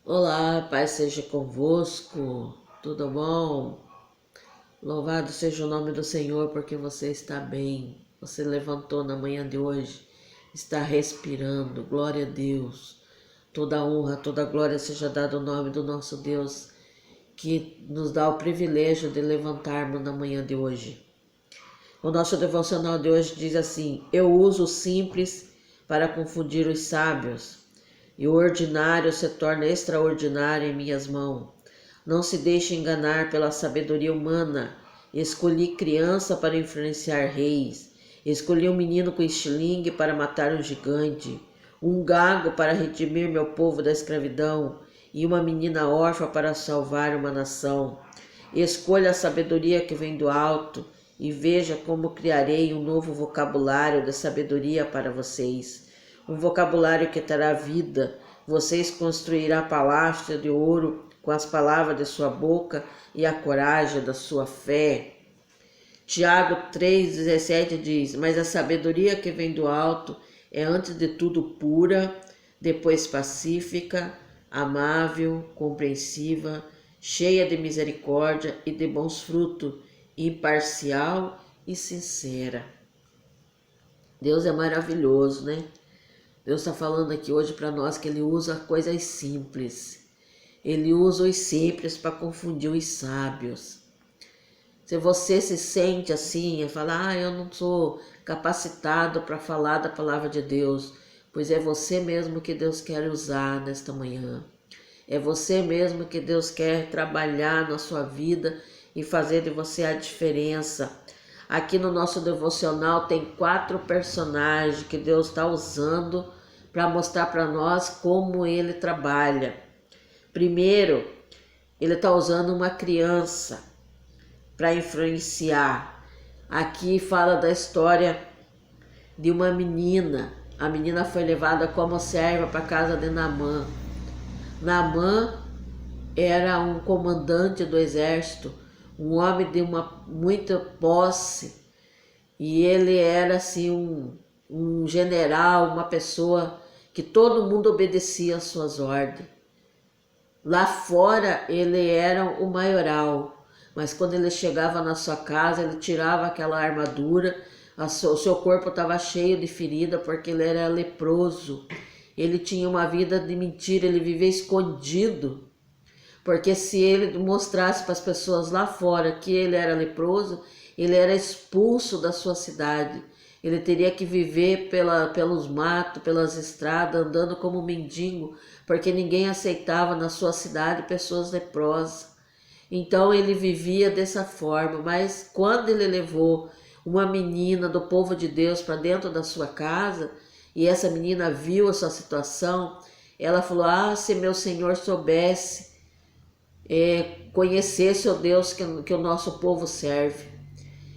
Olá, Pai seja convosco, tudo bom? Louvado seja o nome do Senhor, porque você está bem. Você levantou na manhã de hoje, está respirando, glória a Deus. Toda honra, toda glória seja dada ao nome do nosso Deus, que nos dá o privilégio de levantarmos na manhã de hoje. O nosso devocional de hoje diz assim: eu uso o simples para confundir os sábios, e o ordinário se torna extraordinário em minhas mãos. Não se deixe enganar pela sabedoria humana. Escolhi criança para influenciar reis. Escolhi um menino com estilingue para matar um gigante, um gago para redimir meu povo da escravidão, e uma menina órfã para salvar uma nação. Escolha a sabedoria que vem do alto, e veja como criarei um novo vocabulário de sabedoria para vocês. Um vocabulário que terá vida. Vocês construirão palácios de ouro com as palavras de sua boca e a coragem da sua fé. Tiago 3,17 diz: mas a sabedoria que vem do alto é antes de tudo pura, depois pacífica, amável, compreensiva, cheia de misericórdia e de bons frutos, imparcial e sincera. Deus é maravilhoso, né? Deus está falando aqui hoje para nós que Ele usa coisas simples. Ele usa os simples para confundir os sábios. Se você se sente assim, e fala, eu não sou capacitado para falar da palavra de Deus, pois é você mesmo que Deus quer usar nesta manhã. É você mesmo que Deus quer trabalhar na sua vida e fazer de você a diferença. Aqui no nosso devocional tem 4 personagens que Deus está usando para mostrar para nós como Ele trabalha. Primeiro, Ele está usando uma criança para influenciar. Aqui fala da história de uma menina. A menina foi levada como serva para a casa de Naamã. Naamã era um comandante do exército, um homem de muita posse, e ele era assim um general, uma pessoa que todo mundo obedecia às suas ordens. Lá fora ele era o maioral, mas quando ele chegava na sua casa, ele tirava aquela armadura, o seu corpo estava cheio de ferida porque ele era leproso. Ele tinha uma vida de mentira, ele vivia escondido, porque se ele mostrasse para as pessoas lá fora que ele era leproso, ele era expulso da sua cidade. Ele teria que viver pelos matos, pelas estradas, andando como mendigo, porque ninguém aceitava na sua cidade pessoas leprosas. Então ele vivia dessa forma, mas quando ele levou uma menina do povo de Deus para dentro da sua casa, e essa menina viu a sua situação, ela falou, se meu Senhor soubesse, conhecesse o Deus que o nosso povo serve.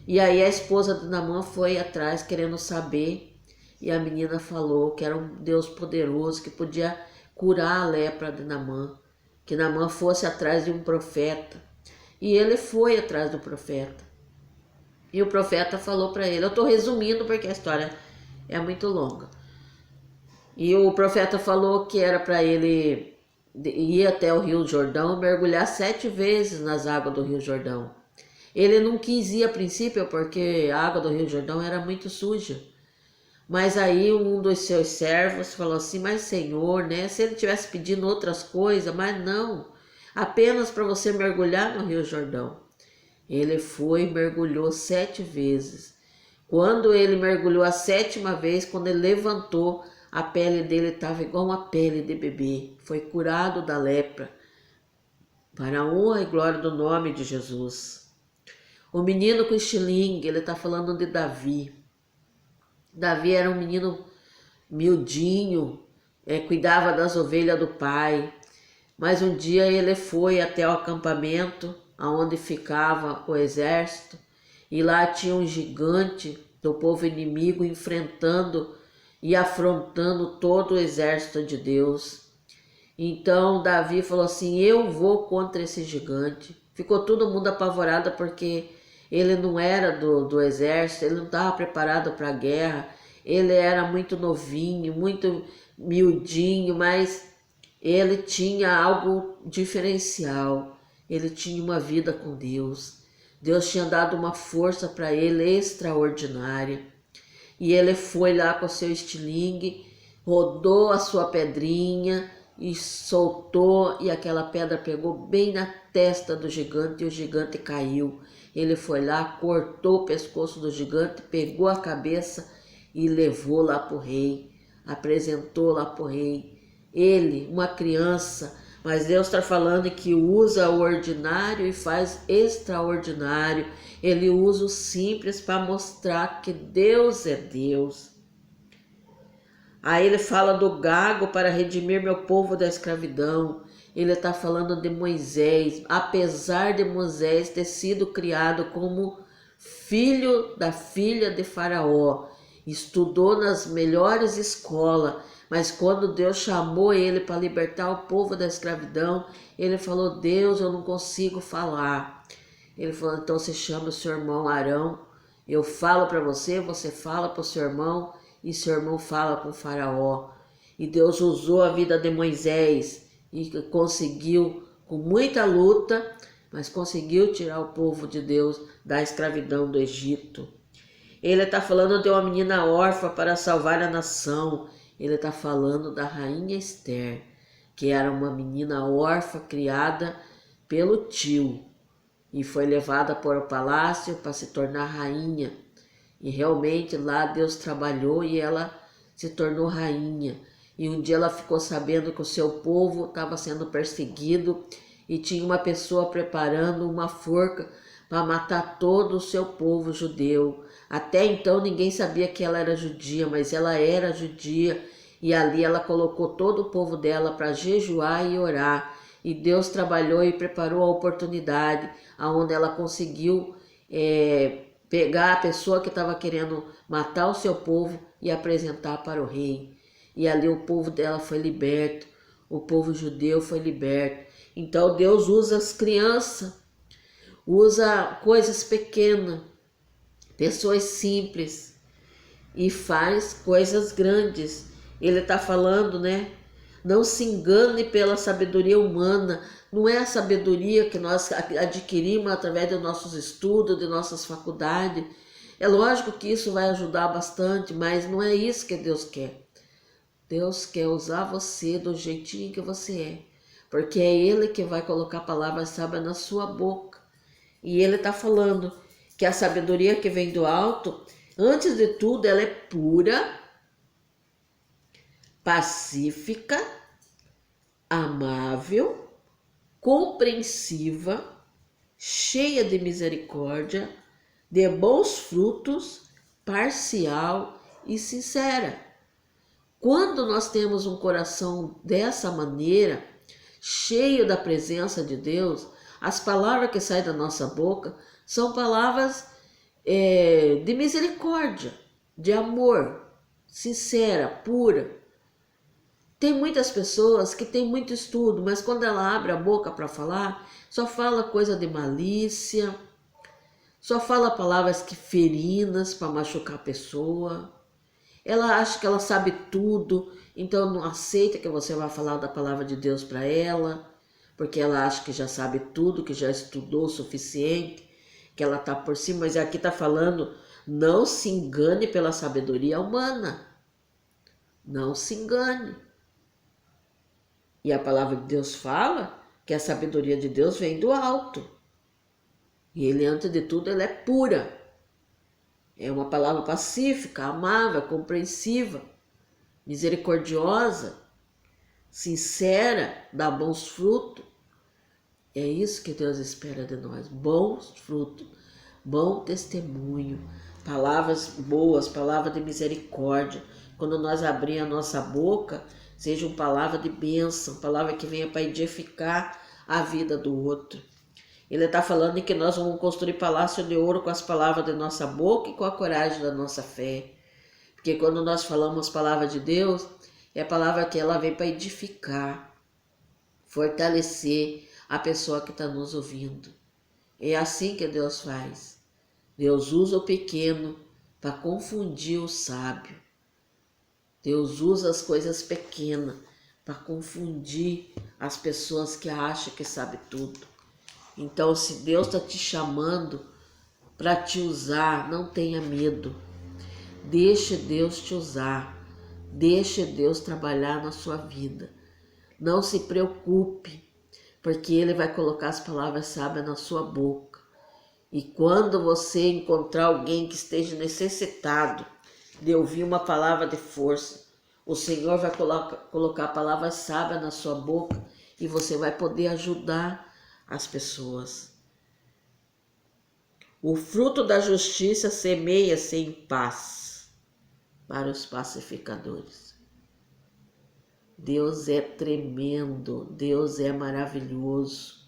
E aí a esposa de Naamã foi atrás querendo saber, e a menina falou que era um Deus poderoso que podia curar a lepra de Naamã, que Naamã fosse atrás de um profeta. E ele foi atrás do profeta. E o profeta falou para ele, eu estou resumindo porque a história é muito longa. E o profeta falou que era para ele ir até o Rio Jordão, mergulhar 7 vezes nas águas do Rio Jordão. Ele não quis ir a princípio porque a água do Rio Jordão era muito suja. Mas aí um dos seus servos falou assim, mas Senhor, né? Se ele tivesse pedindo outras coisas, mas não, apenas para você mergulhar no Rio Jordão. Ele foi e mergulhou 7 vezes. Quando ele mergulhou a 7ª vez, quando ele levantou, a pele dele estava igual uma pele de bebê. Foi curado da lepra. Para a honra e glória do nome de Jesus. O menino com estilingue, ele está falando de Davi. Davi era um menino miudinho, cuidava das ovelhas do pai. Mas um dia ele foi até o acampamento onde ficava o exército, e lá tinha um gigante do povo inimigo enfrentando e afrontando todo o exército de Deus. Então Davi falou assim, eu vou contra esse gigante. Ficou todo mundo apavorado porque ele não era do exército, ele não estava preparado para a guerra, ele era muito novinho, muito miudinho, mas ele tinha algo diferencial, ele tinha uma vida com Deus. Deus tinha dado uma força para ele extraordinária. E ele foi lá com o seu estilingue, rodou a sua pedrinha e soltou, e aquela pedra pegou bem na testa do gigante e o gigante caiu. Ele foi lá, cortou o pescoço do gigante, pegou a cabeça e levou lá para o rei, apresentou lá para o rei. Ele, uma criança, mas Deus está falando que usa o ordinário e faz extraordinário. Ele usa o simples para mostrar que Deus é Deus. Aí ele fala do gago para redimir meu povo da escravidão. Ele está falando de Moisés. Apesar de Moisés ter sido criado como filho da filha de Faraó, estudou nas melhores escolas, mas quando Deus chamou ele para libertar o povo da escravidão, ele falou: Deus, eu não consigo falar. Ele falou: então você chama o seu irmão Arão, eu falo para você, você fala para o seu irmão, e seu irmão fala com o Faraó. E Deus usou a vida de Moisés e conseguiu, com muita luta, mas conseguiu tirar o povo de Deus da escravidão do Egito. Ele está falando de uma menina órfã para salvar a nação. Ele está falando da rainha Esther, que era uma menina órfã criada pelo tio e foi levada para o palácio para se tornar rainha. E realmente lá Deus trabalhou e ela se tornou rainha. E um dia ela ficou sabendo que o seu povo estava sendo perseguido e tinha uma pessoa preparando uma forca para matar todo o seu povo judeu. Até então ninguém sabia que ela era judia, mas ela era judia. E ali ela colocou todo o povo dela para jejuar e orar. E Deus trabalhou e preparou a oportunidade onde ela conseguiu pegar a pessoa que estava querendo matar o seu povo e apresentar para o rei. E ali o povo dela foi liberto, o povo judeu foi liberto. Então Deus usa as crianças, usa coisas pequenas, pessoas simples e faz coisas grandes. Ele está falando, né? Não se engane pela sabedoria humana. Não é a sabedoria que nós adquirimos através dos nossos estudos, de nossas faculdades. É lógico que isso vai ajudar bastante, mas não é isso que Deus quer. Deus quer usar você do jeitinho que você é, porque é Ele que vai colocar palavras sábias na sua boca. E Ele está falando que a sabedoria que vem do alto, antes de tudo, ela é pura, pacífica, amável, compreensiva, cheia de misericórdia, de bons frutos, parcial e sincera. Quando nós temos um coração dessa maneira, cheio da presença de Deus, as palavras que saem da nossa boca são palavras de misericórdia, de amor, sincera, pura. Tem muitas pessoas que têm muito estudo, mas quando ela abre a boca para falar, só fala coisa de malícia, só fala palavras que ferinas para machucar a pessoa. Ela acha que ela sabe tudo, então não aceita que você vá falar da palavra de Deus para ela, porque ela acha que já sabe tudo, que já estudou o suficiente, que ela está por cima. Mas aqui está falando, não se engane pela sabedoria humana. Não se engane. E a palavra de Deus fala que a sabedoria de Deus vem do alto. E ele, antes de tudo, ela é pura. É uma palavra pacífica, amável, compreensiva, misericordiosa, sincera, dá bons frutos. É isso que Deus espera de nós, bons frutos, bom testemunho, palavras boas, palavras de misericórdia. Quando nós abrimos a nossa boca, seja uma palavra de bênção, palavra que venha para edificar a vida do outro. Ele está falando que nós vamos construir palácio de ouro com as palavras de nossa boca e com a coragem da nossa fé. Porque quando nós falamos as palavras de Deus, é a palavra que ela vem para edificar, fortalecer a pessoa que está nos ouvindo. É assim que Deus faz. Deus usa o pequeno para confundir o sábio. Deus usa as coisas pequenas para confundir as pessoas que acham que sabe tudo. Então, se Deus está te chamando para te usar, não tenha medo. Deixe Deus te usar. Deixe Deus trabalhar na sua vida. Não se preocupe, porque Ele vai colocar as palavras sábias na sua boca. E quando você encontrar alguém que esteja necessitado de ouvir uma palavra de força, o Senhor vai colocar palavras sábias na sua boca e você vai poder ajudar as pessoas. O fruto da justiça semeia-se em paz para os pacificadores. Deus é tremendo, Deus é maravilhoso,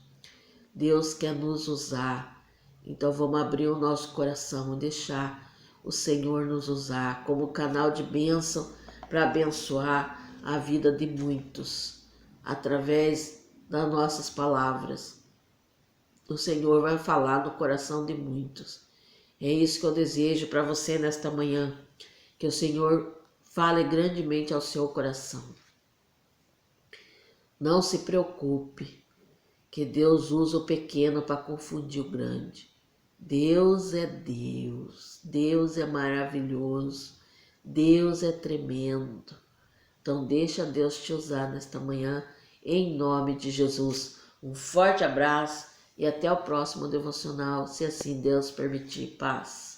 Deus quer nos usar. Então vamos abrir o nosso coração e deixar o Senhor nos usar como canal de bênção para abençoar a vida de muitos através das nossas palavras. O Senhor vai falar no coração de muitos. É isso que eu desejo para você nesta manhã, que o Senhor fale grandemente ao seu coração. Não se preocupe, que Deus usa o pequeno para confundir o grande. Deus é Deus, Deus é maravilhoso, Deus é tremendo. Então deixa Deus te usar nesta manhã, em nome de Jesus. Um forte abraço e até o próximo devocional, se assim Deus permitir. Paz.